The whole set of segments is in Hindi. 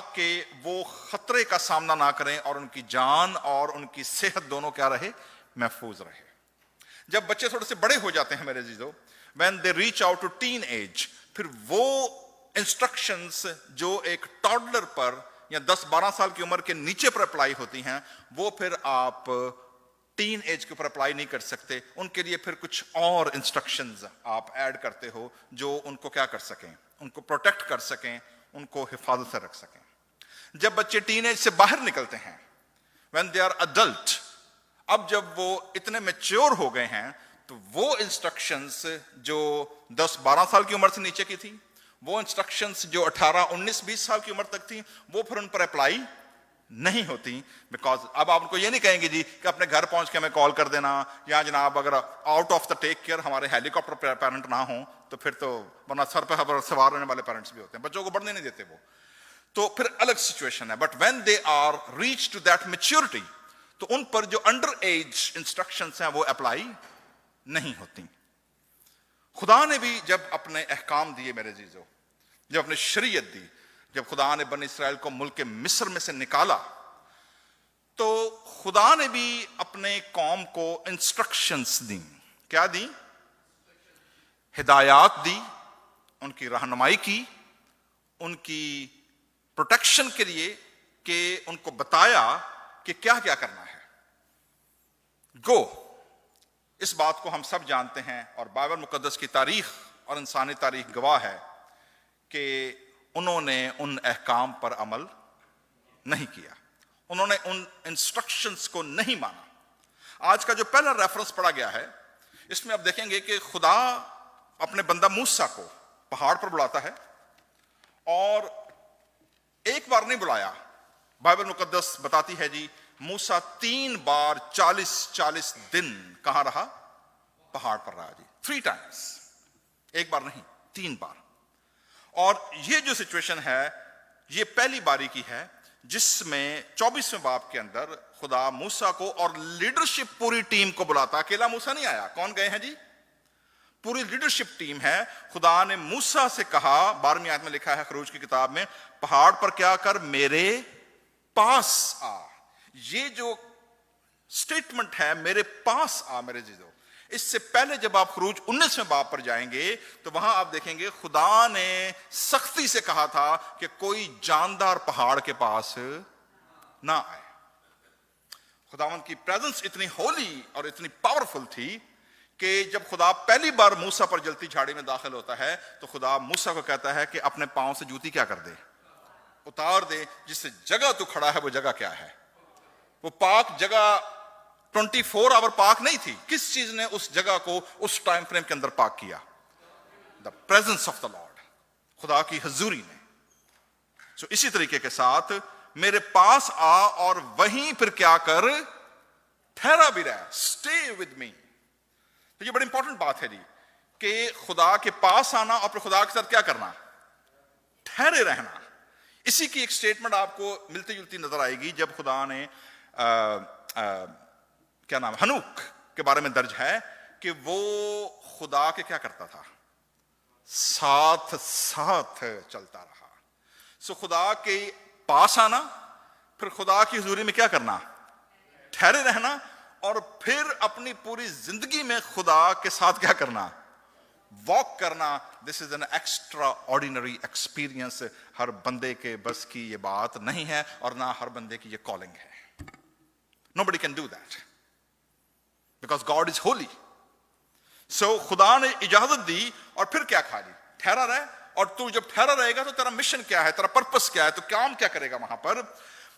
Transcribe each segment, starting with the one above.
कि वो खतरे का सामना ना करें और उनकी जान और उनकी सेहत दोनों क्या रहे, महफूज रहे। जब बच्चे थोड़े से बड़े हो जाते हैं मेरे जीजो, when they reach out to teen age, फिर वो इंस्ट्रक्शंस जो एक टॉडलर पर या 10-12 साल की उम्र के नीचे पर अप्लाई होती हैं, वो फिर आप टीन एज के ऊपर अप्लाई नहीं कर सकते। उनके लिए फिर कुछ और इंस्ट्रक्शंस आप ऐड करते हो जो उनको क्या कर सकें, उनको प्रोटेक्ट कर सकें, उनको हिफाजत से रख सकें। जब बच्चे टीन एज से बाहर निकलते हैं, व्हेन दे आर अडल्ट, अब जब वो इतने मैच्योर हो गए हैं, तो वो इंस्ट्रक्शंस जो 10-12 साल की उम्र से नीचे की थी, वो इंस्ट्रक्शंस जो 18-19-20 साल की उम्र तक थी, वो फिर उन पर अप्लाई नहीं होती। बिकॉज अब आप उनको ये नहीं कहेंगे जी कि अपने घर पहुंच के हमें कॉल कर देना, या जनाब अगर out of the take care हमारे हेलीकॉप्टर पेरेंट ना हो तो फिर तो, वरना सर पर सवार रहने वाले पेरेंट्स भी होते हैं, बच्चों को बढ़ने नहीं देते वो, तो फिर अलग सिचुएशन है। But when they are reach to that maturity, तो उन पर जो अंडर एज इंस्ट्रक्शंस हैं वो अप्लाई नहीं होती। खुदा ने भी जब अपने अहकाम दिए मेरे जीजो, जब अपने शरीयत दी, जब खुदा ने बनी इस्राएल को मुल्क मिस्र में से निकाला, तो खुदा ने भी अपने कौम को इंस्ट्रक्शंस दी। क्या दी? हिदायत दी, उनकी रहनुमाई की, उनकी प्रोटेक्शन के लिए, कि उनको बताया कि क्या क्या करना है। गो, इस बात को हम सब जानते हैं और बाइबल मुकद्दस की तारीख और इंसानी तारीख गवाह है कि उन्होंने उन अहकाम पर अमल नहीं किया, उन्होंने उन इंस्ट्रक्शंस को नहीं माना। आज का जो पहला रेफरेंस पढ़ा गया है, इसमें आप देखेंगे कि खुदा अपने बंदा मूसा को पहाड़ पर बुलाता है, और एक बार नहीं बुलाया, बाइबल मुकद्दस बताती है जी मूसा 3 बार 40-40 दिन कहां रहा? पहाड़ पर रहा जी, 3 टाइम्स, एक बार नहीं 3 बार। और ये जो सिचुएशन है, ये पहली बारी की है जिसमें 24वें बाब के अंदर खुदा मूसा को और लीडरशिप पूरी टीम को बुलाता। अकेला मूसा नहीं आया, कौन गए हैं जी? पूरी लीडरशिप टीम है। खुदा ने मूसा से कहा, 12वीं आयत में लिखा है खरूज की किताब में, पहाड़ पर क्या कर? मेरे पास आ। ये जो स्टेटमेंट है, मेरे पास आ मेरे जीजो, इससे पहले जब आप खरूज 19वें बाब पर जाएंगे तो वहां आप देखेंगे खुदा ने सख्ती से कहा था कि कोई जानदार पहाड़ के पास ना आए। खुदावंद की प्रेजेंस इतनी होली और इतनी पावरफुल थी कि जब खुदा पहली बार मूसा पर जलती झाड़ी में दाखिल होता है, तो खुदा मूसा को कहता है कि अपने पांव से जूती क्या कर दे? उतार दे। जिस जगह तू खड़ा है वो जगह क्या है? वो पाक जगह 24 आवर पाक नहीं थी। किस चीज ने उस जगह को उस टाइम फ्रेम के अंदर पाक किया? The presence of the Lord, खुदा की हजूरी ने। सो इसी तरीके के साथ मेरे पास आ और वहीं फिर क्या कर? ठहरा भी रहा, स्टे विद मी। तो ये बड़ी इंपॉर्टेंट बात है जी कि खुदा के पास आना और फिर खुदा के साथ क्या करना? ठहरे रहना। इसी की एक स्टेटमेंट आपको मिलती जुलती नजर आएगी जब खुदा ने क्या नाम, हनूक के बारे में दर्ज है कि वो खुदा के क्या करता था? साथ साथ चलता रहा। सो खुदा के पास आना, फिर खुदा की हुजूरी में क्या करना? ठहरे रहना, और फिर अपनी पूरी जिंदगी में खुदा के साथ क्या करना? वॉक करना। This is an extraordinary experience. हर बंदे के बस की ये बात नहीं है और ना हर बंदे की ये कॉलिंग है। Nobody can do that because God is holy. So खुदा ने इजाजत दी और फिर क्या कहा जी? ठहरा रहे। और तू जब ठहरा रहेगा तो तेरा मिशन क्या है, तेरा पर्पस क्या है, तो काम क्या करेगा वहां पर?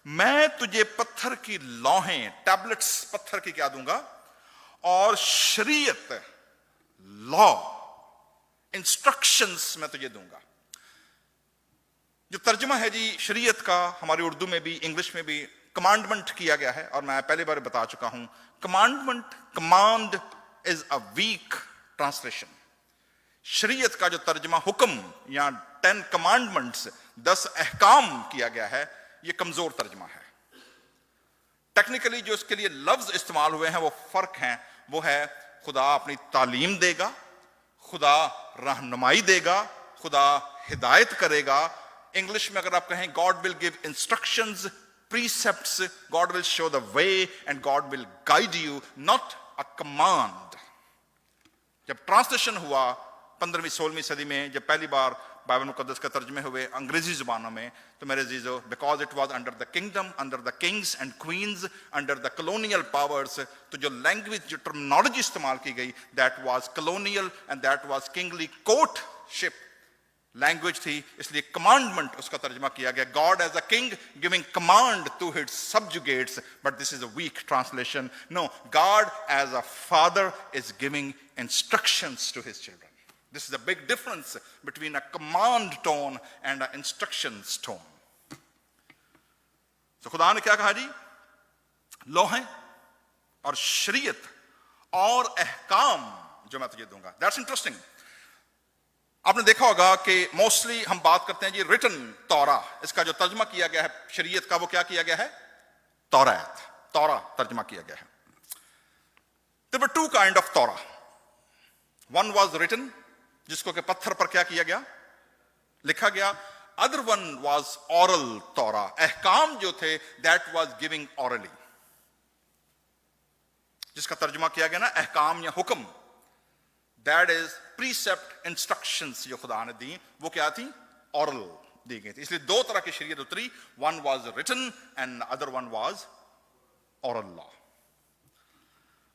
मैं तुझे पत्थर की लौहें, टैबलेट्स पत्थर की क्या दूंगा, और शरीयत, लॉ, इंस्ट्रक्शंस मैं तुझे दूंगा। जो तर्जुमा है जी शरीयत का, हमारी उर्दू में भी इंग्लिश में भी कमांडमेंट किया गया है, और मैं पहले बार बता चुका हूं commandment, command is a weak translation. शरीयत का जो तर्जुमा हुक्म या 10 कमांडमेंट्स, 10 अहकाम किया गया है, ये कमजोर तर्जुमा है। टेक्निकली जो इसके लिए लफ्ज इस्तेमाल हुए हैं वो फर्क हैं। वो है खुदा अपनी तालीम देगा, खुदा रहनुमाई देगा, खुदा हिदायत करेगा, इंग्लिश में अगर आप कहें God will give instructions, precepts, God will show the way and God will guide you, not a command. जब ट्रांसलेशन हुआ 15वीं-16वीं सदी में, जब पहली बार बाइबल मुकद्दस के तर्जुमे हुए अंग्रेजी जुबानों में, तो मेरे अजीजों, because it was under the kingdom, under the kings and queens, under the colonial powers, तो जो लैंग्वेज, जो टर्मिनोलॉजी इस्तेमाल की गई, that was colonial and that was kingly courtship language थी, इसलिए कमांडमेंट उसका तर्जुमा किया गया, God as a king giving command to his subjugates, but this is a weak translation. No, God as a father is giving instructions to his children. This is a big difference between a command tone and an instructions tone. So खुदा ने क्या कहा जी? लोहे और शरीयत और अहकाम जो मैं तुझे दूंगा. That's interesting. आपने देखा होगा कि मोस्टली हम बात करते हैं जी रिटन तौरा, इसका जो तर्जमा किया गया है शरीयत का, वो क्या किया गया है? तौरात, तौरा तर्जमा किया गया है. There were two kind of तौरा. One was written, जिसको के पत्थर पर क्या किया गया? लिखा गया. अदर वन वाज ऑरल तौरा, अहकाम जो थे दैट वाज गिविंग ऑरली, जिसका तर्जुमा किया गया ना अहकाम या हुक्म, दैट इज प्रीसेप्ट इंस्ट्रक्शंस जो खुदा ने दी, वो क्या थी? ऑरल दी गई थी. इसलिए दो तरह की शरीयत उतरी, one was written and other one was oral law.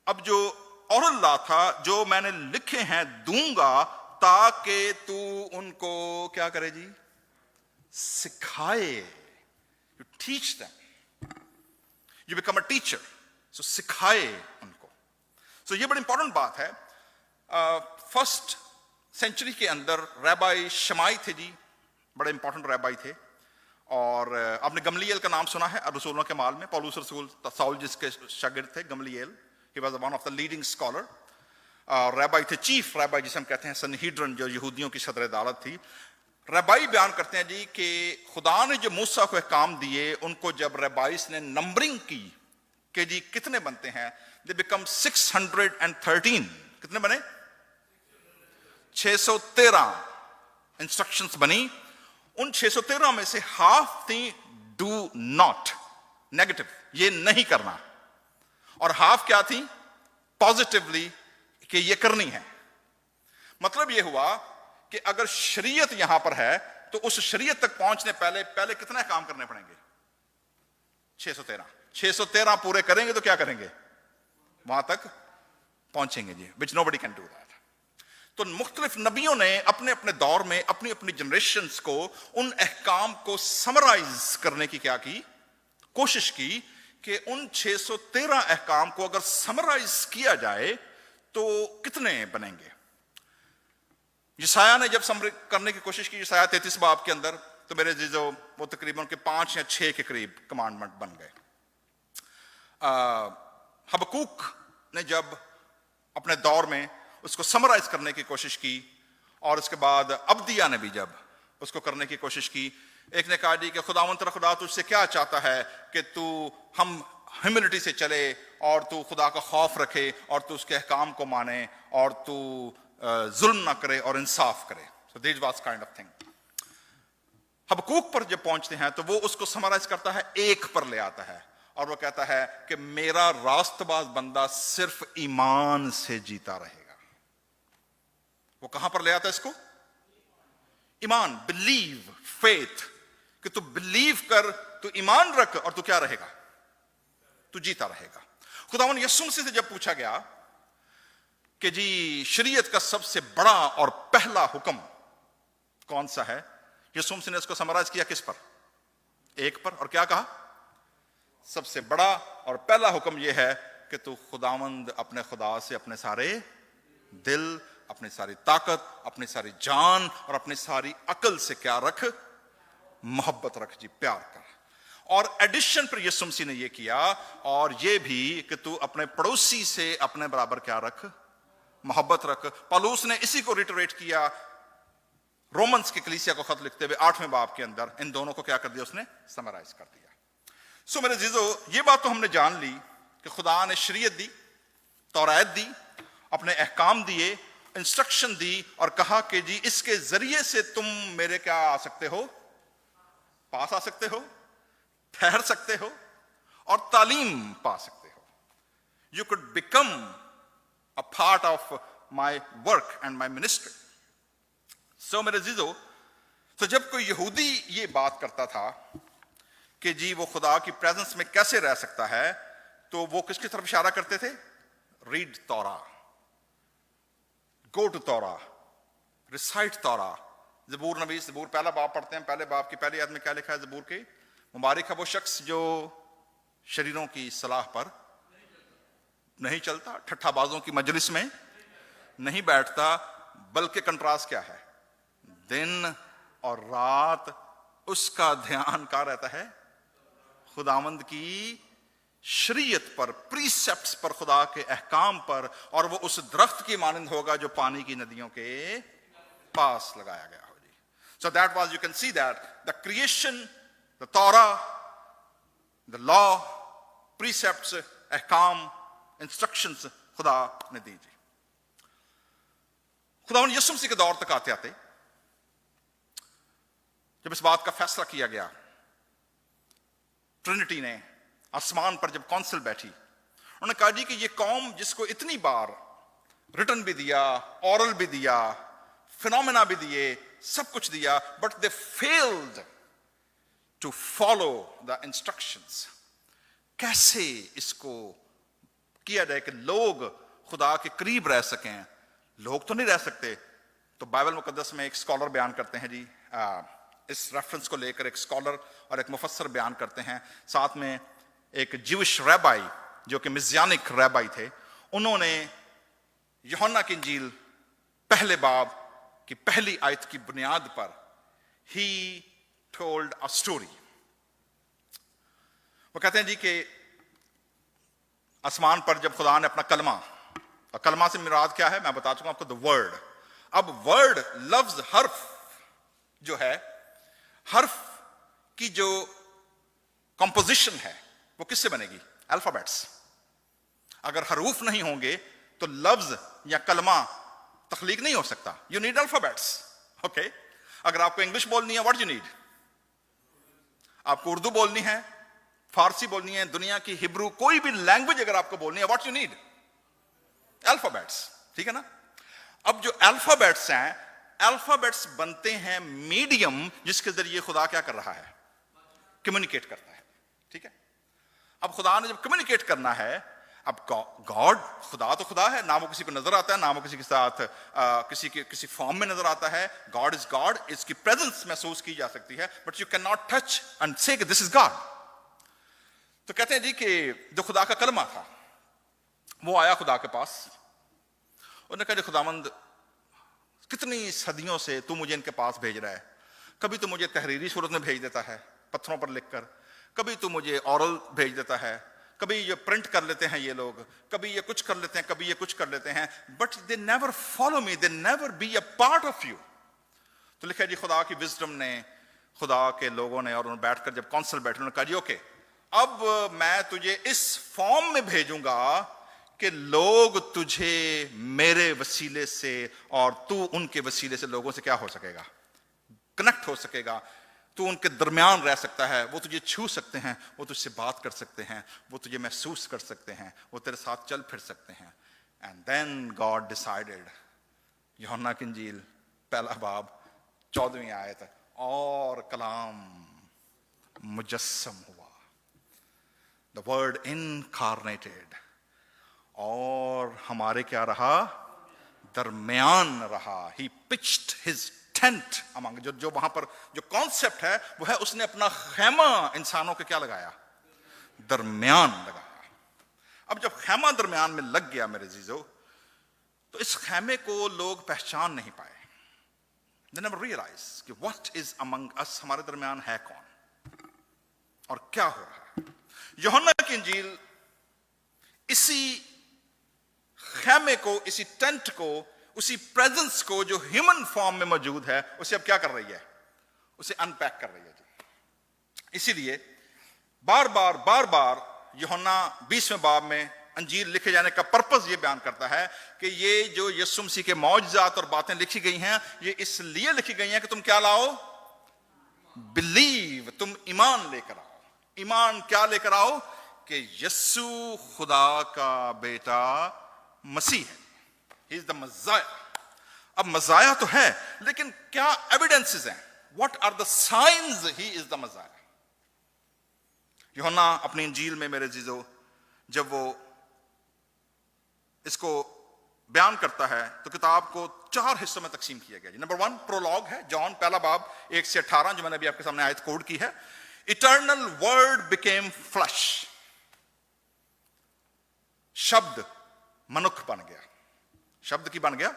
अब जो ऑरल लॉ था, जो मैंने लिखे हैं दूंगा ताकि तू उनको क्या करे जी? सिखाए. You teach them, you become a teacher. So सिखाए उनको. सो ये बड़ी इंपॉर्टेंट बात है. फर्स्ट सेंचुरी के अंदर रैबाई शमाई थे जी, बड़े इंपॉर्टेंट रैबाई थे. और आपने गमलीएल का नाम सुना है रसूलों के माल में, पौलुस रसूल साउल जिसके शागिर्द थे Gamaliel. He was one of the leading scholar. Rabbi थे, चीफ रैबाई जिसे हम कहते हैं, सनहीड्रन जो यहूदियों की सदर अदालत थी. रैबाई बयान करते हैं जी कि खुदा ने जो मूसा को काम दिए, उनको जब रैबाइस ने नंबरिंग की कि जी कितने बनते हैं, दे बिकम 613. कितने बने? 613 इंस्ट्रक्शंस बनी. उन 613 में से हाफ थी डू नॉट, नेगेटिव, ये नहीं करना, और हाफ क्या थी? पॉजिटिवली, कि ये करनी है. मतलब ये हुआ कि अगर शरीयत यहां पर है तो उस शरीयत तक पहुंचने पहले कितने काम करने पड़ेंगे? 613. 613 पूरे करेंगे तो क्या करेंगे? वहां तक पहुंचेंगे जी, विच नोबडी कैन डू दैट. तो मुख्तलिफ नबियों ने अपने अपने दौर में अपनी अपनी जनरेशंस को उन अहकाम को समराइज करने की क्या की? कोशिश की कि उन 613 अहकाम को अगर समराइज किया जाए तो कितने बनेंगे. यशाया ने जब समराइज करने की कोशिश की, यशाया 33 बाब के अंदर, तो मेरे जीजो वो तकरीबन के 5 या 6 के करीब कमांडमेंट बन गए. हबक्कूक ने जब अपने दौर में उसको समराइज करने की कोशिश की, और उसके बाद अब्दिया ने भी जब उसको करने की कोशिश की, एक ने कहा जी कि खुदावंद तेरा खुदा तुझसे क्या चाहता है कि तू हम ह्यूमिलिटी से चले और तू खुदा का खौफ रखे और तू उसके अहकाम को माने और तू जुल्म ना करे और इंसाफ करे. So this was kind of thing. Habakkuk पर जब पहुंचते हैं तो वो उसको समराइज करता है, एक पर ले आता है, और वो कहता है कि मेरा रास्तबाज बंदा सिर्फ ईमान से जीता रहेगा. वो कहां पर ले आता है इसको? ईमान, बिलीव, फेथ, कि तू बिलीव कर, तू ईमान रख और तू क्या रहेगा? तू जीता रहेगा. खुदावंद यीशु मसीह से जब पूछा गया कि जी शरीयत का सबसे बड़ा और पहला हुक्म कौन सा है, यीशु मसीह ने इसको समराइज किया किस पर? एक पर. और क्या कहा? सबसे बड़ा और पहला हुक्म यह है कि तू खुदावंद अपने खुदा से अपने सारे दिल, अपनी सारी ताकत, अपनी सारी जान और अपनी सारी अकल से क्या रख? मोहब्बत रख जी, प्यार कर. और एडिशन पर यीशु मसीह ने यह किया, और यह भी कि तू अपने पड़ोसी से अपने बराबर क्या रख? मोहब्बत रख. पौलुस ने इसी को रिटरेट किया रोमन्स की कलीसिया को खत लिखते हुए 8वें बाब के अंदर. इन दोनों को क्या कर दिया उसने? समराइज कर दिया. सो मेरे जीजो, ये बात तो हमने जान ली कि खुदा ने शरीयत दी, तौरात दी, अपने अहकाम दिए, इंस्ट्रक्शन दी, और कहा कि जी इसके जरिए से तुम मेरे क्या आ सकते हो? पास आ सकते हो, ठहर सकते हो और तालीम पा सकते हो। You could become a part of my work and my ministry. So मेरे जीजो, तो जब कोई यहूदी ये बात करता था कि जी वो खुदा की प्रेजेंस में कैसे रह सकता है, तो वो किसकी तरफ इशारा करते थे? रीड तौरा, गो टू तौरा, रिसाइट तौरा। ज़बूर नबी, ज़बूर पहला बाब पढ़ते हैं, पहले बाब की पहली आयत में क्या लिखा है ज़बूर के? मुबारक है वो शख्स जो शरीरों की सलाह पर नहीं चलता, ठट्ठाबाजों की मजलिस में नहीं बैठता, बल्कि कंट्रास्ट क्या है? दिन और रात उसका ध्यान कहाँ रहता है? खुदावंद की शरीयत पर, प्रीसेप्ट्स पर, खुदा के अहकाम पर, और वो उस दरख्त की मानंद होगा जो पानी की नदियों के पास लगाया गया हो जी। So that was, you can see that the creation, the Torah, the law, precepts, अहकाम, इंस्ट्रक्शंस खुदा ने दी जी। खुदावंद यीशु मसीह के दौर तक आते आते जब इस बात का फैसला किया गया, ट्रिनिटी ने आसमान पर जब काउंसिल बैठी, उन्होंने कहा जी कि ये कौम जिसको इतनी बार रिटन भी दिया, ऑरल भी दिया, फिनोमेना भी दिए, सब कुछ दिया, but they failed to follow the instructions. कैसे इसको किया जाए कि लोग खुदा के करीब रह सकें? लोग तो नहीं रह सकते। तो बाइबल मुकद्दस में एक स्कॉलर बयान करते हैं जी, इस रेफरेंस को लेकर एक स्कॉलर और एक मुफस्सर बयान करते हैं, साथ में एक ज्यूइश रैबाई जो कि मिज़ियानिक रैबाई थे, उन्होंने यूहन्ना की इंजील पहले बाब की पहली आयत की बुनियाद पर ही टोल्ड अ स्टोरी। वो कहते हैं जी कि आसमान पर जब खुदा ने अपना कलमा, और कलमा से मुराद क्या है मैं बता चुका आपको, द वर्ड। अब वर्ड, लफ्ज, हर्फ जो है, हर्फ की जो कंपोजिशन है वो किससे बनेगी? अल्फाबेट्स। अगर हरूफ नहीं होंगे तो लफ्ज या कलमा तख्लीक नहीं हो सकता। You need alphabets, okay. अगर आपको इंग्लिश बोलनी है, व्हाट यू नीड? आपको उर्दू बोलनी है, फारसी बोलनी है, दुनिया की हिब्रू, कोई भी लैंग्वेज अगर आपको बोलनी है, व्हाट यू नीड? अल्फाबेट्स, ठीक है ना। अब जो अल्फाबेट्स हैं, अल्फाबेट्स बनते हैं मीडियम जिसके जरिए खुदा क्या कर रहा है? कम्युनिकेट करता है, ठीक है। अब खुदा ने जब कम्युनिकेट करना है, अब गॉड, खुदा तो खुदा है, ना वो किसी को नजर आता है, ना वो किसी के साथ किसी फॉर्म में नजर आता है। गॉड इज गॉड, इसकी प्रेजेंस महसूस की जा सकती है, but you can not touch and से दिस इज गॉड। तो कहते हैं जी कि जो खुदा का कलमा था वो आया खुदा के पास, उन्होंने कहा खुदावंद कितनी सदियों से तू मुझे इनके पास भेज रहा है। कभी तो मुझे तहरीरी सूरत में भेज देता है पत्थरों पर लिखकर, कभी तो मुझे ऑरल भेज देता है, कभी ये प्रिंट कर लेते हैं ये लोग, कभी ये कुछ कर लेते हैं, कभी ये कुछ कर लेते हैं, but they never follow me, they never be a part of you. तो लिखा जी खुदा की विजडम ने, खुदा के लोगों ने, और उन्होंने बैठकर जब काउंसिल बैठे, उन्होंने कहा जी ओके, अब मैं तुझे इस फॉर्म में भेजूंगा कि लोग तुझे मेरे वसीले से और तू उनके वसीले से लोगों से क्या हो सकेगा? कनेक्ट हो सकेगा, तू उनके दरमियान रह सकता है, वो तुझे छू सकते हैं, वो तुझसे बात कर सकते हैं, वो तुझे महसूस कर सकते हैं, वो तेरे साथ चल फिर सकते हैं। एंड देन गॉड डिसाइडेड, यूहन्ना की इंजील पहला बाब 14वीं आयत, और कलाम मुजस्सम हुआ, द वर्ड इनकार्नेटेड, और हमारे क्या रहा? दरमियान रहा। ही पिच्ड हिज टेंट अमंग, जो वहां पर जो कॉन्सेप्ट है वो है, उसने अपना खैमा इंसानों के क्या लगाया? दरमियान लगाया। अब जब खैमा दरमियान में लग गया मेरे जीजो, तो इस खैमे को लोग पहचान नहीं पाए। They never realized कि what is among us, हमारे दरमियान है कौन और क्या हो रहा है। यूहन्ना की इंजील इसी खैमे को, इसी टेंट को, उसी प्रेजेंस को जो ह्यूमन फॉर्म में मौजूद है, उसे अब क्या कर रही है? उसे अनपैक कर रही है जी। इसीलिए बार बार यूहन्ना 20वें बाब में अंजील लिखे जाने का पर्पस ये बयान करता है कि ये जो यीशु मसीह के मौजज़ात और बातें लिखी गई हैं, ये इसलिए लिखी गई हैं कि तुम क्या लाओ? बिलीव, तुम ईमान लेकर आओ। ईमान क्या लेकर आओ? कि यीशु खुदा का बेटा मसीह है, ही इज द मज़ाया। अब मज़ाया तो है, लेकिन क्या एविडेंसेस हैं? What are the signs he is the Messiah? यूहन्ना अपनी इंजील में मेरे जीजो जब वो इसको बयान करता है तो किताब को 4 हिस्सों में तकसीम किया गया। नंबर 1 प्रोलॉग है, जॉन पहला बाब 1 से 18, जो मैंने अभी आपके सामने आयत कोड की है। इटर्नल वर्ड बिकेम फ्लैश, शब्द मनुख बन गया। शब्द की बन गया?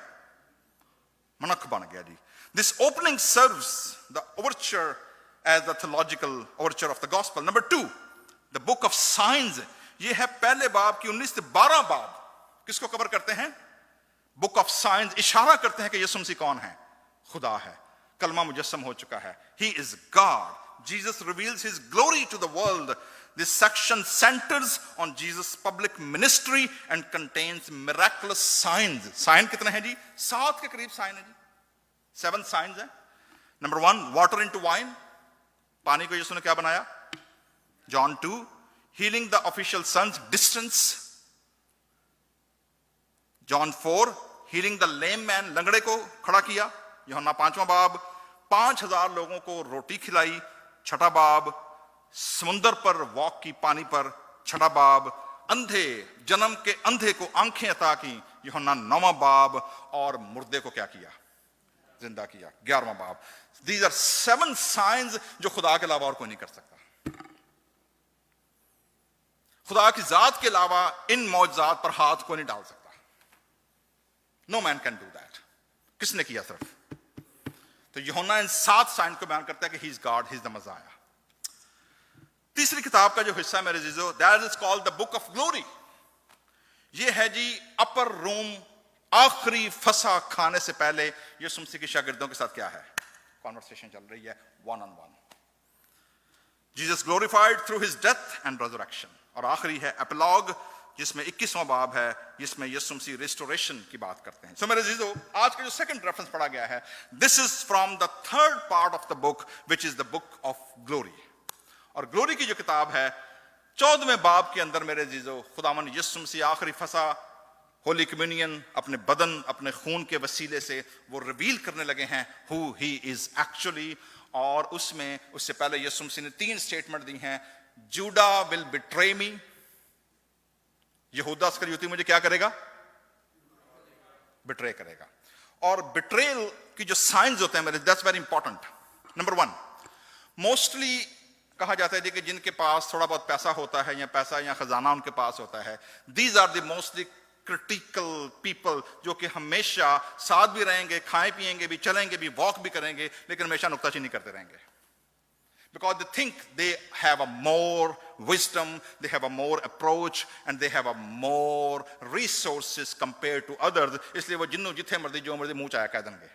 मनुख बन गया जी। This opening serves the overture as the theological overture of the gospel. Number 2 the book of signs, ये है पहले बाब की 19 से 12 बाब। किसको कवर करते हैं? Book of science. इशारा करते हैं कि यीशु मसीह कौन है? खुदा है, कलमा मुजस्सम हो चुका है, he is God. Jesus reveals his glory to the world. This section centres on Jesus public ministry and contains miraculous signs. Sign कितने हैं जी? 7 के करीब साइन है जी, 7 साइंस है। नंबर 1 वाटर इनटू वाइन, पानी को यीशु ने क्या बनाया? John 2 healing the official sons distance. John 4 healing the lame man, लंगड़े को खड़ा किया। यूहन्ना 5वां बाब 5000 लोगों को रोटी खिलाई। 6ठा बाब समुंदर पर वॉक की, पानी पर। 6ठा बाब अंधे, जन्म के अंधे को आंखें अता की। यूहन्ना 9वां बाब और मुर्दे को क्या किया? जिंदा किया। 11वां बाब। दीज आर 7 साइंस जो खुदा के अलावा और कोई नहीं कर सकता। खुदा की जात के अलावा इन मौजूदात पर हाथ कोई नहीं डाल सकता। No man can do that. किसने किया? सिर्फ। तो यूहन्ना इन 7 साइन को बयान करता है कि he is God, he is the Messiah. तीसरी किताब का जो हिस्सा है मेरे जीजो, that is called the book of glory. ये है जी अपर रूम। आखिरी फसा खाने से पहले यीशु मसीह के शागिर्दों के साथ क्या है? कॉन्वर्सेशन चल रही है, 1-on-1। Jesus glorified through his death and resurrection. और आखिरी है एपिलॉग, जिसमें 21वां बाब है, जिसमें यीशु मसीह रिस्टोरेशन की बात करते हैं। सो मेरे जीजो, आज का जो सेकंड रेफरेंस पढ़ा गया है, this is from the 3rd part of the book, which is the book of glory. और ग्लोरी की जो किताब है, 14वें बाब के अंदर मेरे जीजो, खुदावन यीशु मसीह आखिरी फसा, होली कम्युनियन, अपने बदन, अपने खून के वसीले से वो रिवील करने लगे हैं हु ही इज एक्चुअली। और उसमें उससे पहले यीशु मसीह ने 3 स्टेटमेंट दी हैं। जूडा विल बिट्रे मी, यहूदा इस्करियोती मुझे क्या करेगा? बिट्रे करेगा। और बिट्रेल की जो साइंस होते हैं मेरे, that's very important. Number 1 mostly कहा जाता है कि जिनके पास थोड़ा बहुत पैसा होता है, या पैसा या खजाना उनके पास होता है, these are the mostly critical people, जो कि हमेशा साथ भी रहेंगे, खाएं पिएंगे भी, चलेंगे भी, वॉक भी करेंगे, लेकिन हमेशा नुक्ताचीनी करते रहेंगे। Because they think they have a more wisdom, they have a more approach, and they have a more resources compared to others. इसलिए वो जिन्हों जिथे मर्जी जो मर्जी मुंह चाहे कह देंगे।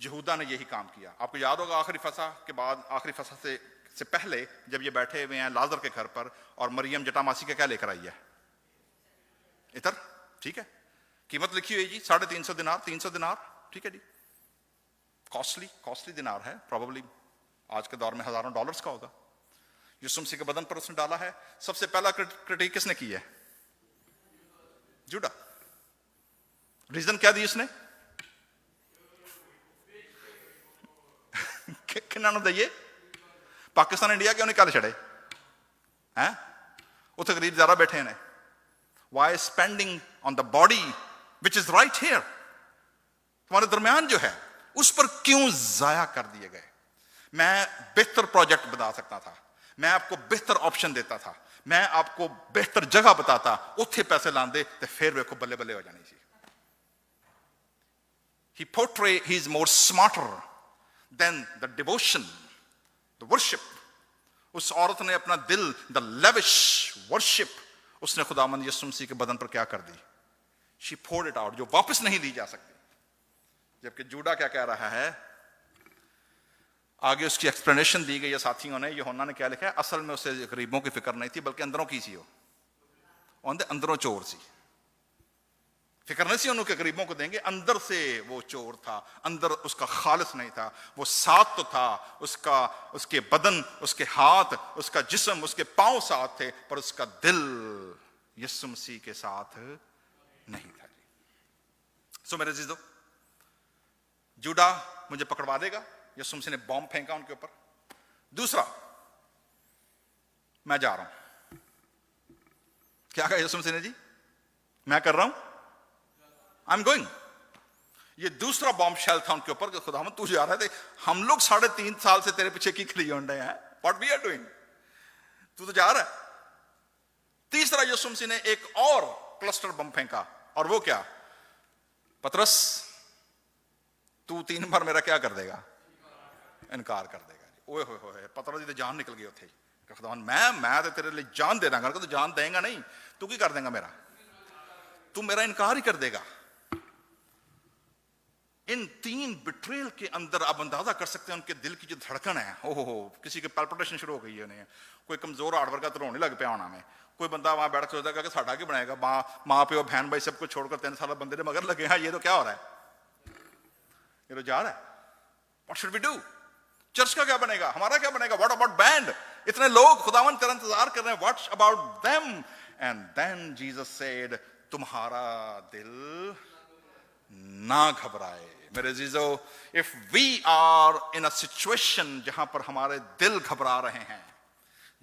यहूदा ने यही काम किया। आपको याद होगा आखिरी फसा के बाद, आखिरी फसा से पहले जब ये बैठे हुए हैं लाजर के घर पर, और मरियम जटामासी का क्या लेकर आई है? इतर। ठीक है, कीमत लिखी हुई जी 350 दिनार, 300 दिनार। ठीक है जी, कॉस्टली दिनार है, प्रॉब्ली आज के दौर में हजारों डॉलर्स का होगा। यीशु मसीह के बदन पर उसने डाला है। सबसे पहला क्रिटिक किसने की है? जूडा। रीजन क्या दी उसने? किन्ना दइए? पाकिस्तान इंडिया क्यों निकाले छड़े हैं? उसे गरीब ज्यादा बैठे ने। Why spending on the body which is right here, तुम्हारे दरमियान जो है उस पर क्यों जाया कर दिए गए? मैं बेहतर प्रोजेक्ट बता सकता था, मैं आपको बेहतर ऑप्शन देता था, मैं आपको बेहतर जगह बताता, उत्थे पैसे लांदे ते फिर वेखो बल्ले बल्ले हो जानी सी। he is more smarter than the devotion, the worship. उस औरत ने अपना दिल, the lavish worship, उसने खुदावंद यीशु मसीह के बदन पर क्या कर दी? She poured it out, जो वापस नहीं ली जा सकती। जबकि जूडा क्या कह रहा है? आगे उसकी एक्सप्लेनेशन दी गई है साथियों ने। यूहन्ना ने क्या लिखा है? असल में उसे गरीबों की फिक्र नहीं थी, बल्कि अंदरों की सी। हो अंदरों चोर सी। फिक्रनसीयन उनके गरीबों को देंगे। अंदर से वो चोर था, अंदर उसका खालिस नहीं था। वो साथ तो था, उसके बदन, उसके हाथ, उसका जिस्म, उसके पांव साथ थे, पर उसका दिल यीशु मसीह के साथ नहीं था। सो मेरे अजीजों, जूडा मुझे पकड़वा देगा, यीशु मसीह ने बॉम्ब फेंका उनके ऊपर। दूसरा, मैं जा रहा हूं। क्या कहा यीशु मसीह ने जी? मैं कर रहा हूं, आई एम गोइंग। ये दूसरा बॉम्ब शेल था उनके ऊपर कि खुदावंद तू जा रहा है, हम लोग 3.5 साल से तेरे पीछे की खड़ी होंडे हैं, व्हाट वी आर डूइंग, तू तो जा रहा है। तीसरा, यीशु मसीह ने एक और क्लस्टर बम फेंका, और वो क्या? पतरस, तू 3 बार मेरा क्या कर देगा? इनकार कर देगा। ओए होए होए, पतरस जी तो जान निकल गई उथे। खुदावंद मैं तो तेरे लिए जान दे दांगा। तू जान देगा नहीं, तू की कर देगा मेरा? तू मेरा इनकार ही कर देगा। इन 3 बिट्रेल के अंदर आप अंदाजा कर सकते हैं उनके दिल की जो धड़कन है। ओहो, किसी के पैल्पिटेशन शुरू हो गई है उन्हें। कोई कमजोर हार्ट वर्कर तो रोने लग पिया होना में। कोई बंदा वहां बैठ के सोचता कि साडा की बनाएगा, माँ प्यो बहन भाई सबको छोड़कर 3 साल बंदे ने मगर लगे हैं, ये तो क्या हो रहा है, ये तो जा रहा है। What should we do? Church का क्या बनेगा, हमारा क्या बनेगा? What about band? इतने लोग खुदावन तेरा इंतजार कर रहे हैं, what about them? And then Jesus said, तुम्हारा दिल ना घबराए। मेरे जीजो, if we are in a situation जहां पर हमारे दिल घबरा रहे हैं,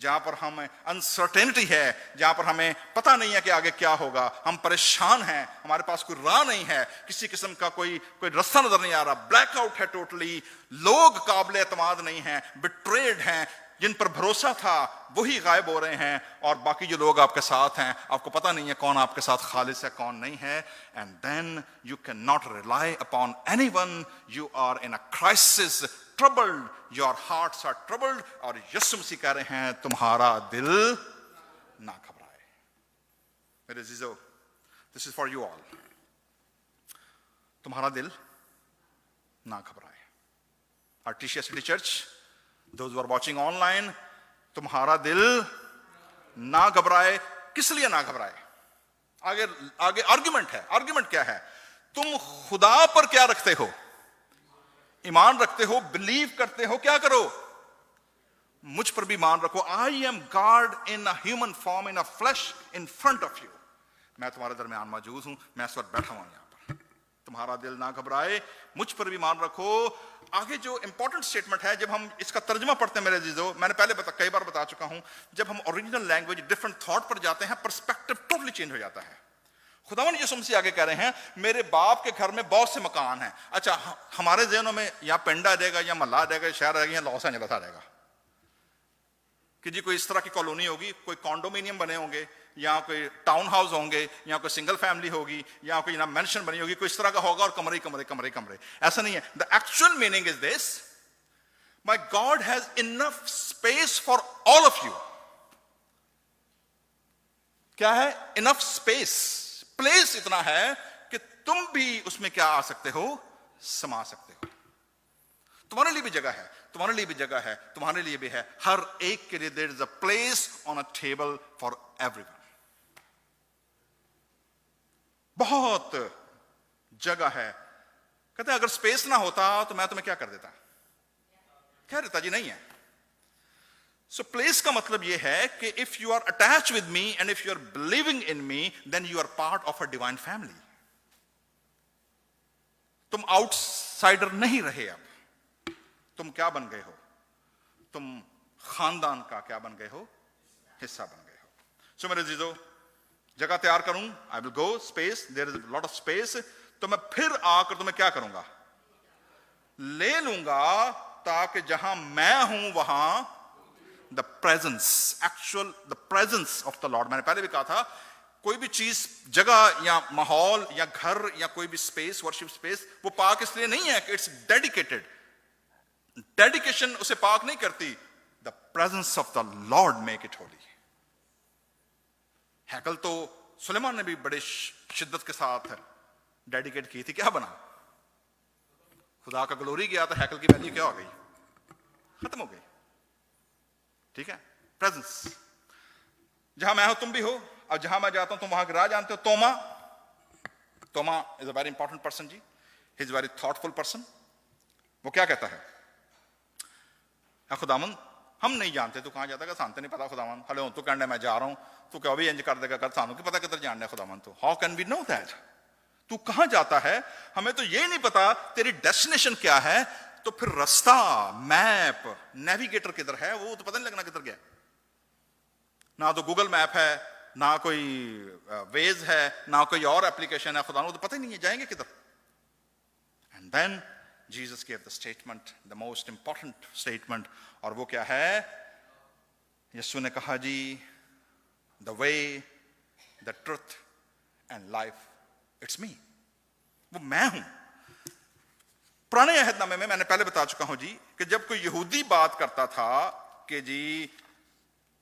जहां पर हमें अनसर्टेनिटी है, जहां पर हमें पता नहीं है कि आगे क्या होगा, हम परेशान हैं, हमारे पास कोई राह नहीं है, किसी किस्म का कोई रास्ता नजर नहीं आ रहा, ब्लैकआउट है टोटली, लोग काबिल एतमाद नहीं है, बिट्रेड हैं, जिन पर भरोसा था वही गायब हो रहे हैं, और बाकी जो लोग आपके साथ हैं आपको पता नहीं है कौन आपके साथ खालिस है कौन नहीं है। And then you can not rely upon anyone, you are in a crisis, troubled, your hearts are troubled. और यीशु मसीह कह रहे हैं तुम्हारा दिल ना घबराए। मेरे जीजो, this is for you all, तुम्हारा दिल ना घबराए। RTCS city church, those who are watching online, तुम्हारा दिल ना घबराए। किस लिए ना घबराए? आगे आगे आर्गुमेंट है। आर्गुमेंट क्या है? तुम खुदा पर क्या रखते हो? ईमान रखते हो, बिलीव करते हो, क्या करो? मुझ पर भी ईमान रखो। I am God in a human form, in a flash, in front of you. मैं तुम्हारे दरमियान मौजूद हूं, मैं इस वक्त बैठा हूं यहां पर। तुम्हारा दिल ना घबराए, मुझ पर भी ईमान रखो। आगे जो इंपॉर्टेंट स्टेटमेंट है, जब हम इसका तर्जुमा पढ़ते हैं मेरे जीजो, मैंने पहले कई बार बता चुका हूं, जब हम ओरिजिनल लैंग्वेज डिफरेंट थॉट पर जाते हैं, पर्सपेक्टिव टोटली चेंज हो जाता है। खुदावन यीशु मसीह आगे कह रहे हैं, मेरे बाप के घर में बहुत से मकान हैं। अच्छा, हमारे ज़हनों में या पिंड आ जाएगा, या महल्ला आ जाएगा, शहर आ जाएगा, या लॉस एंजल्स आ जाएगा कि जी कोई इस तरह की कॉलोनी होगी, कोई कॉन्डोमिनियम बने होंगे, या कोई टाउन हाउस होंगे, या कोई सिंगल फैमिली होगी, या कोई ना मेंशन बनी होगी, कोई इस तरह का होगा, और कमरे कमरे कमरे कमरे। ऐसा नहीं है। The actual meaning is this, my God has enough space for all of you. क्या है? इनफ स्पेस, प्लेस इतना है कि तुम भी उसमें क्या आ सकते हो, समा सकते हो। तुम्हारे लिए भी जगह है, तुम्हारे लिए भी जगह है, तुम्हारे लिए भी है, हर एक के लिए there is a place on a table for everyone. बहुत जगह है। कहते हैं अगर स्पेस ना होता तो मैं तुम्हें क्या कर देता? क्या देता? जी नहीं है। सो प्लेस का मतलब यह है कि if you are attach with me and if you are believing in me, then you are part of a divine family. तुम आउटसाइडर नहीं रहे, अब तुम क्या बन गए हो? तुम खानदान का क्या बन गए हो? हिस्सा बन गए हो। सो मेरे जीजो, जगह तैयार करूं, I will go space, there is lot of space, तो मैं फिर आकर तुम्हें क्या करूंगा? ले लूंगा, ताकि जहां मैं हूं वहां the presence, actual the presence of the Lord. मैंने पहले भी कहा था, कोई भी चीज, जगह या माहौल या घर या कोई भी स्पेस, वर्शिप स्पेस, वो पाक इसलिए नहीं है कि इट्स डेडिकेटेड। डेडिकेशन उसे पाक नहीं करती, the presence of the lord make it holy. हैकल तो सुलेमान ने भी बड़े शिद्दत के साथ डेडिकेट की थी, क्या बना? खुदा का ग्लोरी गया तो हैकल की वैल्यू क्या हो गई? खत्म हो गई। ठीक है? प्रेजेंस। जहां मैं हूं तुम भी हो, और जहां मैं जाता हूं तुम वहां की राह जानते हो। तोमा, तोमा is a very important person जी, he is very thoughtful person. वो क्या कहता है, खुदावन हम नहीं जानते तू कहां जाता है, सानते नहीं पता खुदावन, हले तू कहना मैं जा रहा हूं, तू क्या भी इंज कर देगा, कर सानू की पता किधर जाना है खुदावन, तो how can we know that, तू कहां जाता है, हमें तो ये नहीं पता तेरी डेस्टिनेशन क्या है, तो फिर रास्ता, मैप, नेविगेटर किधर है, वो तो पता नहीं लगना किधर गया। ना तो गूगल मैप है, ना कोई वेज है, ना कोई और एप्लीकेशन है, खुदा तो पता ही नहीं है जाएंगे किधर। And then Jesus give the statement, the most important statement, और वो क्या है, यीशु ने कहा जी, the way, the truth and life, it's me, वो मैं हूं। पुराने अहदनामे में मैंने पहले बता चुका हूं जी कि जब कोई यहूदी बात करता था कि जी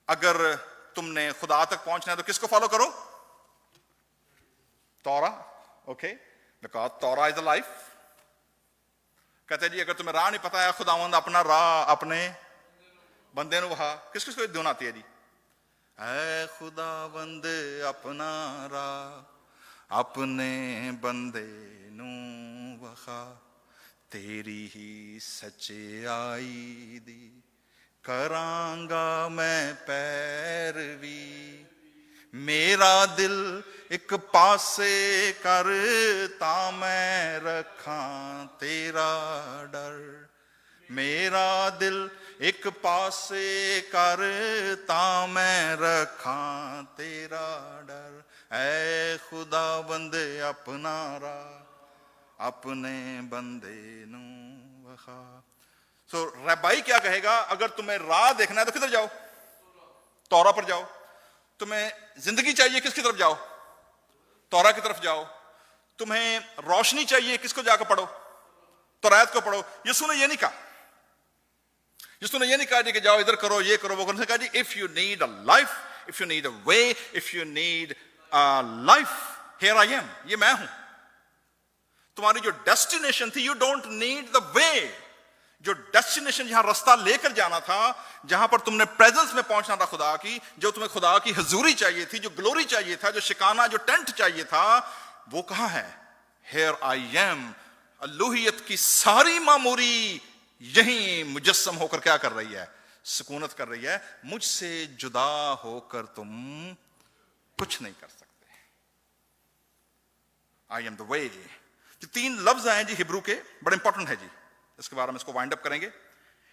अगर तुमने खुदा तक पहुंचना है तो किसको फॉलो करो, तौरा, ओके, बिकॉज़ तौरा इज द लाइफ। कहते जी अगर तुम्हें राह नहीं पता है, खुदावंद अपना राह अपने बंदे नु वहा, किस किस को धुन आती है जी, ऐ खुदावंद अपना राह अपने बंदे नु वहा, तेरी ही सच्चाई दी करांगा मैं पैरवी, मेरा दिल एक पासे कर ता मैं रखा तेरा डर, मेरा दिल एक पासे कर ता मैं रखा तेरा डर, ऐ खुदा बंदे अपना राह अपने बंदे नु वखा। सो रब्बाई क्या कहेगा, अगर तुम्हें राह देखना है तो किधर जाओ, तौरा पर जाओ। तुम्हें जिंदगी चाहिए, किसकी तरफ जाओ, तौरा की तरफ जाओ। तुम्हें रोशनी चाहिए, किसको जाकर पढ़ो, तौरात को पढ़ो। यीशु ने ये नहीं कहा, यीशु ने ये नहीं कहा जी कि जाओ इधर करो, ये करो, वो करो। कहा जी if you need a life, if you need a way, if you need a life, here I am, ये मैं हूं। तुम्हारी जो डेस्टिनेशन थी, you don't need the way, जो डेस्टिनेशन जहां रास्ता लेकर जाना था, जहां पर तुमने प्रेजेंस में पहुंचना था खुदा की, जो तुम्हें खुदा की हुजूरी चाहिए थी, जो ग्लोरी चाहिए था, जो शिकाना, जो टेंट चाहिए था, वो कहां है, हियर आई एम। अल्लूहियत की सारी मामूरी यहीं मुजस्सम होकर क्या कर रही है, सुकूनत कर रही है, मुझसे जुदा होकर तुम कुछ नहीं कर सकते। आई एम द वे। जो 3 लफ्ज आए जी हिब्रू के, बड़े इंपॉर्टेंट है जी, इसके बारे में इसको वाइंड अप करेंगे।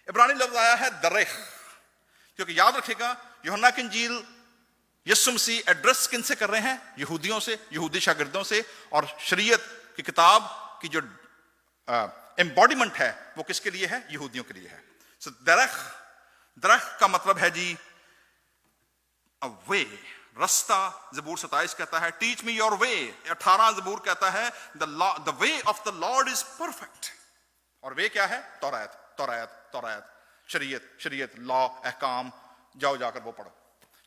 इब्रानी लफ्ज आया है दरेख, क्योंकि याद रखिएगा यूहन्ना की इंजील यीशु मसीह एड्रेस किन से कर रहे हैं, यहूदियों से, यहूदी शागिर्दों से, और शरीयत की किताब की जो एम्बॉडीमेंट है वो किसके लिए है, यहूदियों के लिए है। सो दरेख, दरेख का मतलब है जी अ वे, रास्ता। ज़बूर 27 कहता है टीच मी योर वे। 18 ज़बूर कहता है the way of the Lord is perfect. और वे क्या है, तौरात, तौरात, तौरात, शरीयत, शरीयत, लॉ, अहकाम। जाओ जाकर वो पढ़ो,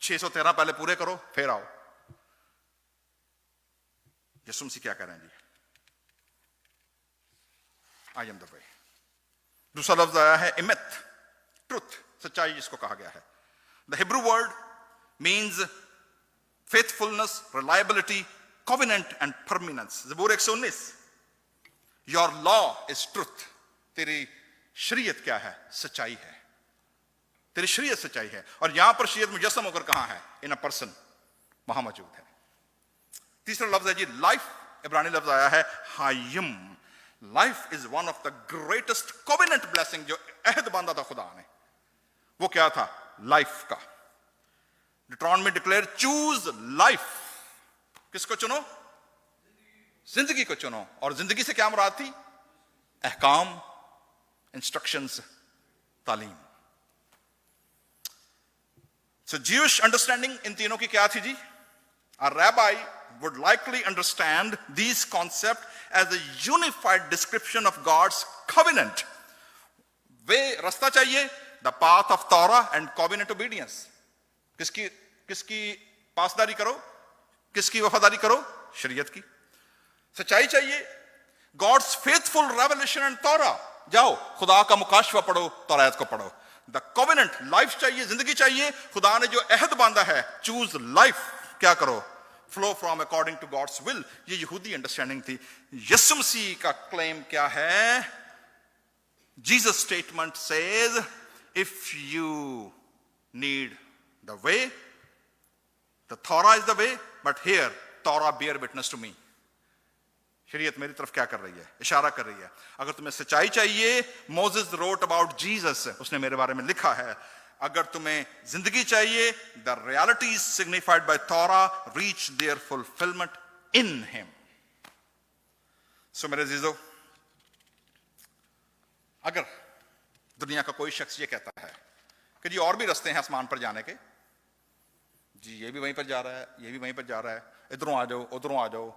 613 पहले पूरे करो फिर आओ। यीशु मसीह क्या कह रहे हैं जी, आई एम द वे। दूसरा लफ्ज आया है इमेत, ट्रुथ, सच्चाई जिसको कहा गया है। The Hebrew word means faithfulness, reliability, covenant and permanence. ज़बूर 119, your law is truth. तेरी शरीयत क्या है, सच्चाई है, तेरी शरीयत सच्चाई है। और यहां पर शरीयत मुजस्सम होकर कहां है, इन अ पर्सन, वहां मौजूद है। तीसरा लफ्ज है जी लाइफ। इब्रानी लफ्ज आया है हायम। Life is one of the greatest covenant blessing, जो अहद बांधा था खुदा ने, वो क्या था, लाइफ का। डिट्रॉनमी डिक्लेयर चूज लाइफ, किसको चुनो, जिंदगी को चुनो। और जिंदगी से क्या मुराद थी, अहकाम, इंस्ट्रक्शंस, तालीम। सो ज्यूइश अंडरस्टैंडिंग इन तीनों की क्या थी जी, अ रैबाई would likely understand these concepts as a unified description of God's covenant. वे रास्ता चाहिए, the path of Torah and covenant obedience. किसकी पासदारी करो, किसकी वफादारी करो, शरीयत की। सच्चाई चाहिए, गॉड्स फेथफुल रेवलेशन एंड तौरा, जाओ खुदा का मुकाशवा पढ़ो, तौरात को पढ़ो। द कोवेनेंट, लाइफ चाहिए, जिंदगी चाहिए, खुदा ने जो अहद बांधा है, चूज लाइफ, क्या करो, flow from according to God's will, ये यहूदी अंडरस्टैंडिंग थी। यीशु मसीह का क्लेम क्या है? Jesus statement says, if you need the way, the Torah is the way, but here Torah bear witness to me. शरीयत मेरी तरफ क्या कर रही है? इशारा कर रही है। अगर तुम्हें सच्चाई चाहिए, मोसेस रोट अबाउट जीसस, उसने मेरे बारे में लिखा है। अगर तुम्हें जिंदगी चाहिए, the realities signified by Torah reach their fulfillment in him. So मेरे जीजो, अगर दुनिया का कोई शख्स ये कहता है कि जी और भी रास्ते हैं आसमान पर जाने के, जी ये भी वहीं पर जा रहा है, ये भी वहीं पर जा रहा है, इधरों आ जाओ, उधरों आ जाओ,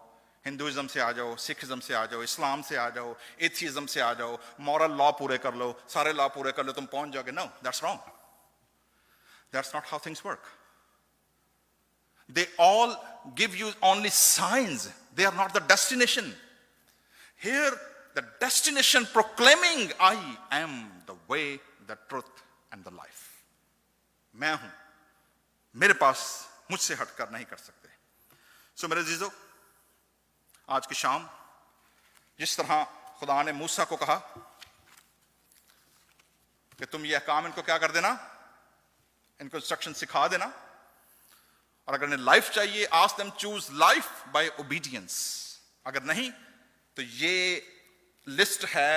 हिंदुइज्म से आ जाओ, सिखिज्म से आ जाओ, इस्लाम से आ जाओ, एथिइज्म से आ जाओ, मॉरल लॉ पूरे कर लो, सारे लॉ पूरे कर लो, तुम पहुंच जाओगे। No, that's wrong. That's not how things work. They all give you only signs, they are not the destination. Here the destination proclaiming I am the way, the truth and the life. मैं हूं, मेरे पास मुझसे हटकर नहीं कर सकते। सो मेरे जीजो, आज की शाम जिस तरह खुदा ने मूसा को कहा कि तुम ये काम इनको क्या कर देना, इनको इंस्ट्रक्शन सिखा देना, और अगर इन्हें लाइफ चाहिए, ask them choose life by obedience. अगर नहीं तो ये लिस्ट है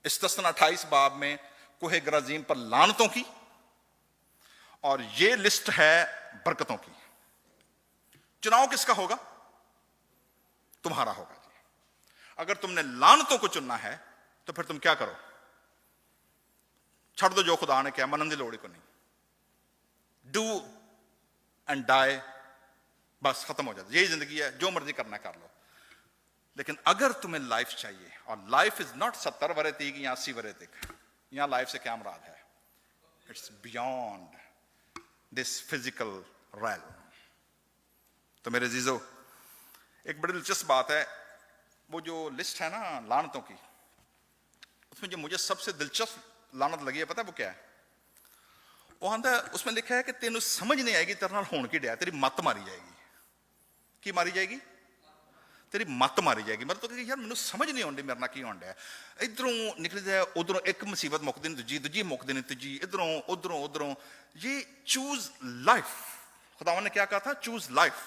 इस्तिस्ना 28 बाब में कोहे गराजीम पर लानतों की, और ये लिस्ट है बरकतों की। चुनाव किसका होगा? तुम्हारा होगा जी। अगर तुमने लानतों को चुनना है तो फिर तुम क्या करो? छड़ दो जो खुदा ने किया, मनन दी लोड़ी को नहीं, डू एंड डाई, बस खत्म हो जाता। यही जिंदगी है, जो मर्जी करना कर लो। लेकिन अगर तुम्हें लाइफ चाहिए, और लाइफ इज नॉट 70 वरे तक या 80 वरे तक, यहां लाइफ से क्या मुराद है? It's beyond this physical realm. तो मेरे जीजो, एक बड़ी दिलचस्प बात है, वो जो लिस्ट है ना लानतों की, उसमें जो मुझे सबसे दिलचस्प लानत लगी है, पता है वो क्या है? वो आंदा उसमें लिखा है कि तेनू समझ नहीं आएगी तेरे नाल होण की डया, तेरी मत मारी जाएगी। की मारी जाएगी? तेरी मत मारी जाएगी। मतलब कि यार मैनू समझ नहीं आउंदी मेरे नाल की होण डया। इधरों निकल जाए, उधरों एक मुसीबत मुकदी नहीं दूजी, दूजी मुकदी नहीं तीजी, इधरों उधरों उधरों। ये चूज लाइफ, खुदावन ने क्या कहा था? Choose life.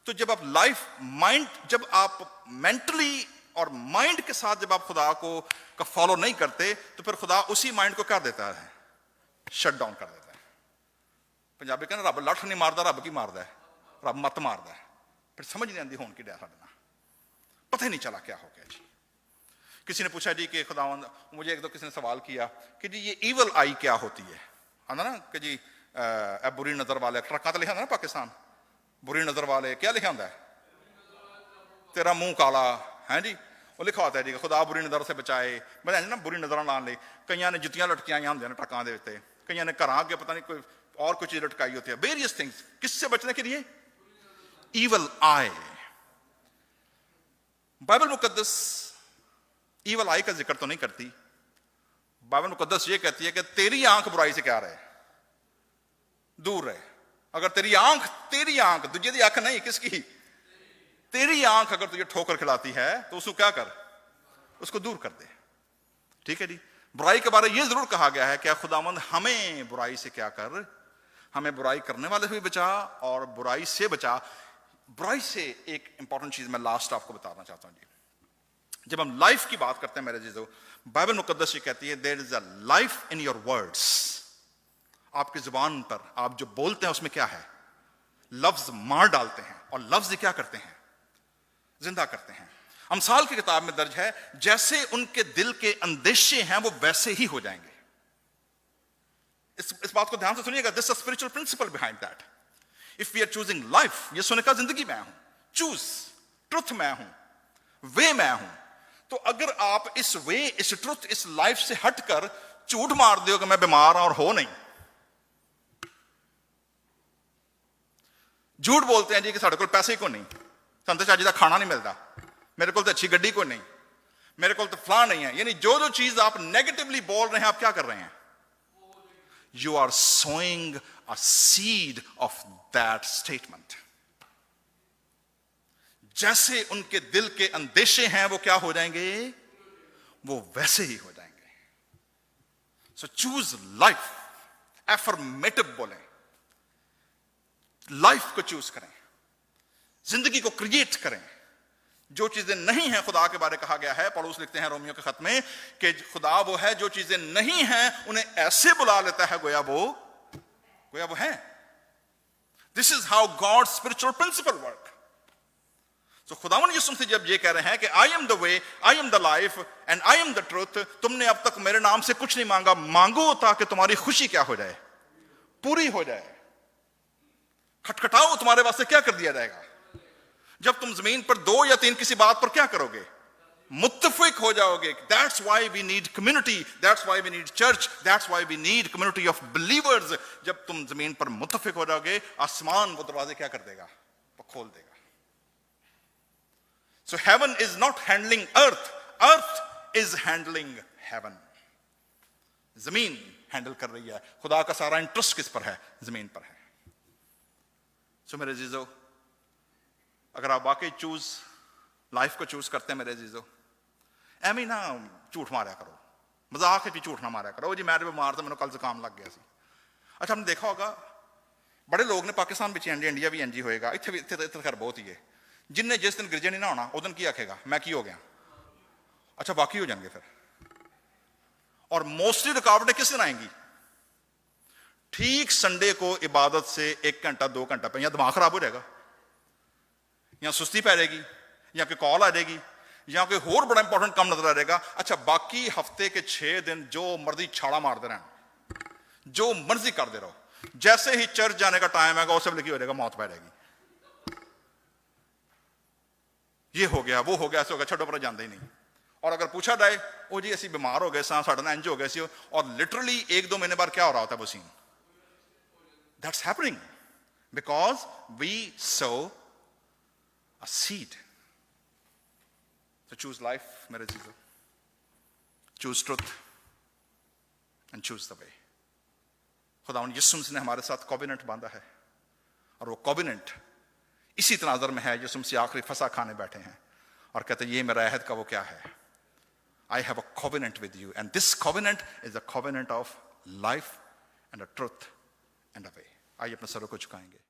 तो जब आप लाइफ माइंड, जब आप मेंटली और माइंड के साथ जब आप खुदा को का फॉलो नहीं करते, तो फिर खुदा उसी माइंड को कर देता है, शट डाउन कर देता है। पंजाबी कहना रब लठ नहीं मारदा, रब की मारदा है? रब मत मारदा है। फिर समझ नहीं आती होने की डर, पता ही नहीं चला क्या हो गया जी। किसी ने पूछा जी कि खुदावंद, मुझे एक दो किसी ने सवाल किया कि जी ये ईवल आई क्या होती है? आना ना कि जी बुरी नजर वाले ट्रकों तो लिखा ना पाकिस्तान, बुरी नजर वाले क्या लिखा होता है? तेरा मुंह काला है जी, वो लिखा होता है जी खुदा बुरी नजर से बचाए। मैं ना बुरी नजर लाने लिए कई ने जुत्तियां लटकियां होंगे ट्रकों के उत्ते, कई ने घर अगे पता नहीं कोई और कोई चीज लटकाई होती है। वेरियस थिंग्स, किससे बचने के लिए? Evil eye. बाइबल मुकद्दस ईवल आई का जिक्र तो नहीं करती। बाइबल मुकद्दस ये कहती है कि तेरी आंख बुराई से क्या रहे, दूर रहे। अगर तेरी आंख दूजे की आंख नहीं, किसकी? तेरी आंख अगर तुझे ठोकर खिलाती है तो उसको क्या कर? उसको दूर कर दे। ठीक है जी। बुराई के बारे में यह जरूर कहा गया है, क्या खुदावंद हमें बुराई से क्या कर, हमें बुराई करने वाले से भी बचा और बुराई से बचा। बुराई से एक इंपॉर्टेंट चीज मैं लास्ट आपको बताना चाहता हूं जी। जब हम लाइफ की बात करते हैं मेरे जीजो, बाइबल मुकद्दस ये कहती है there is a life in your words. आपकी जुबान पर आप जो बोलते हैं उसमें क्या है? लफ्ज मार डालते हैं, और लफ्ज क्या करते हैं? जिंदा करते हैं। अमसाल की किताब में दर्ज है, जैसे उनके दिल के अंदेशे हैं वो वैसे ही हो जाएंगे। इस बात को ध्यान से सुनिएगा। This is spiritual principle behind that. If we are choosing life, ये सुने का जिंदगी मैं हूं, चूज ट्रुथ मैं हूं, वे मैं हूं, तो अगर आप इस वे, इस ट्रुथ, इस लाइफ से हटकर झूठ मार दो कि मैं बीमार हूं और हो नहीं, झूठ बोलते हैं जी कि साढ़े को पैसे को नहीं, संत चाची का खाना नहीं मिलता, मेरे को तो अच्छी गड्डी को नहीं, मेरे को तो फलां नहीं है। यानी जो जो चीज आप नेगेटिवली बोल रहे हैं, आप क्या कर रहे हैं? You are sowing a seed of that statement. जैसे उनके दिल के अंदेशे हैं वो क्या हो जाएंगे, वो वैसे ही हो जाएंगे। सो चूज लाइफ, एफर्मेटिव बोलें, लाइफ को चूज करें, जिंदगी को क्रिएट करें। जो चीजें नहीं हैं खुदा के बारे कहा गया है, पौलुस लिखते हैं रोमियो के खत में कि खुदा वो है जो चीजें नहीं हैं उन्हें ऐसे बुला लेता है गोया वो है। This is how God spiritual principle work. तो खुदावन यीशु मसीह जब ये कह रहे हैं कि आई am the way, I am the life and I am the truth, तुमने अब तक मेरे नाम से कुछ नहीं मांगा, मांगो ताकि तुम्हारी खुशी क्या हो जाए, पूरी हो जाए। खटखटाओ, तुम्हारे वास्ते क्या कर दिया जाएगा। जब तुम जमीन पर 2 या 3 किसी बात पर क्या करोगे, मुत्तफिक हो जाओगे। That's why we need community, that's why we need church, that's why we need community of believers. जब तुम जमीन पर मुत्तफिक हो जाओगे, आसमान वो दरवाजे क्या कर देगा, वो खोल देगा। So heaven is not handling earth, earth is handling heaven. जमीन हैंडल कर रही है, खुदा का सारा इंटरेस्ट किस पर है, जमीन पर है। सो मेरे जीजो, अगर आप वाकई लाइफ को चूज करते हैं मेरे जीजो, एम ही ना झूठ मारा करो, मजाक भी झूठ ना मारा करो जी मैं बीमार था, मैंने कल जुकाम लग गया सी। अच्छा, हमने देखा होगा बड़े लोग ने पाकिस्तान में इंडिया भी इंजी होएगा, इतने खैर बहुत ही है, जिनने जिस दिन गिरजे नहीं ना होना उस दिन की आखेगा मैं की हो गया। अच्छा, बाकी हो जाएंगे फिर। और मोस्टली रुकावटें किस दिन आएंगी, ठीक संडे को इबादत से 1 घंटा 2 घंटा पे या दिमाग खराब हो जाएगा, या सुस्ती पै जाएगी, या कोई कॉल आ जाएगी, या कोई होर बड़ा इंपॉर्टेंट काम नजर आ जाएगा। अच्छा, बाकी हफ्ते के 6 दिन जो मर्जी छाड़ा मारते रहना, जो मर्जी करते रहो, जैसे ही चर्च जाने का टाइम आएगा उसे लिखी हो जाएगा, मौत पै जाएगी, ये हो गया वो हो गया ऐसे हो गया, छड्डो पर जाते ही नहीं। और अगर पूछा जाए ओ जी असं बीमार हो गए साढ़े ना इंज हो गए सी, और लिटरली 1-2 महीने बाद क्या हो रहा होता है वो scene. That's happening because we sow a seed. So choose life, मेरे जीजो, choose truth and choose the way. खुदावन यीशु मसीह ने हमारे साथ कॉवेनेंट बांधा है, और वो कॉवेनेंट इसी तनाजर में है। यीशु मसीह आखिरी फसा खाने बैठे हैं और कहते हैं ये मेरा अहद का वो क्या है, I have a covenant with you and this covenant is a covenant of life and a truth and a way. आइए अपने सरों को झुकाएंगे।